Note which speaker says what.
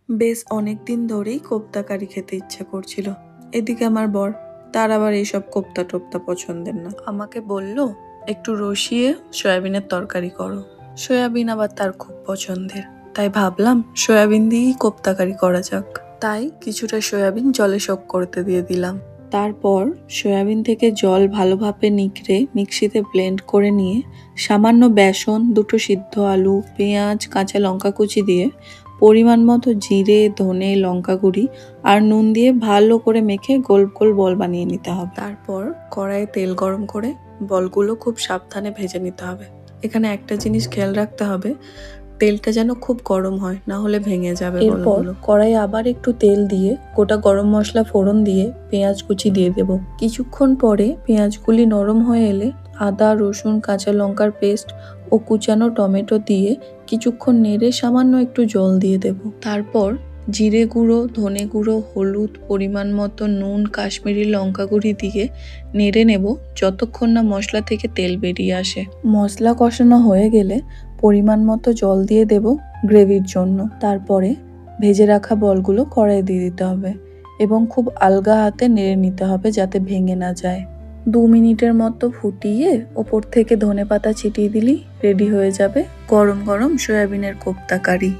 Speaker 1: বেশ অনেকদিন ধরেই কোপ্তা কারি খেতে ইচ্ছে করছিল। এদিকে আমার বর, তার আবার এইসব কোপ্তা টোপ্তা পছন্দের না। আমাকে বলল একটু রসিয়ে সয়াবিনের তরকারি করো। সয়াবিন আবার তার খুব পছন্দের, তাই ভাবলাম সয়াবিন দিয়েই কোপ্তা কারি করা যাক। তাই কিছুটা সয়াবিন জলে সোক করতে দিয়ে দিলাম। তারপর সয়াবিন থেকে জল ভালোভাবে নিংড়ে মিক্সিতে ব্লেন্ড করে নিয়ে সামান্য বেসন, দুটো সিদ্ধ আলু, পেঁয়াজ, কাঁচা লঙ্কা কুচি দিয়ে পরিমাণ মতো জিরে, ধনে, লঙ্কা গুঁড়ি আর নুন দিয়ে ভালো করে মেখে গোল গোল বল বানিয়ে নিতে হবে। তারপর কড়াইয়ে তেল গরম করে বলগুলো খুব সাবধানে ভেজে নিতে হবে। এখানে একটা জিনিস খেয়াল রাখতে হবে, তেলটা যেন খুব গরম হয়, না হলে ভেঙে যাবে। এরপর কড়াইয়ে আবার একটু তেল দিয়ে গোটা গরম মশলা ফোড়ন দিয়ে পেঁয়াজ কুচি দিয়ে দেব। কিছুক্ষণ পরে পেঁয়াজগুলি নরম হয়ে এলে আদা, রসুন, কাঁচা লঙ্কার পেস্ট ও কুচানো টমেটো দিয়ে কিছুক্ষণ নেড়ে সামান্য একটু জল দিয়ে দেব। তারপর জিরে গুঁড়ো, ধনে গুঁড়ো, হলুদ, পরিমাণ মতো নুন, কাশ্মীরি লঙ্কা গুঁড়ি দিয়ে নেড়ে নেব যতক্ষণ না মশলা থেকে তেল বেরিয়ে আসে। মশলা কষানো হয়ে গেলে পরিমাণ মতো জল দিয়ে দেব গ্রেভির জন্য। তারপরে ভেজে রাখা বলগুলো কড়াইয়ে দিয়ে দিতে হবে এবং খুব আলগা হাতে নেড়ে নিতে হবে যাতে ভেঙে না যায়। 2 মিনিটের মতো ফুটিয়ে ওপর থেকে ধনেপাতা ছিটিয়ে দিলেই রেডি হয়ে যাবে গরম গরম সয়াবিনের কোপ্তা কারি।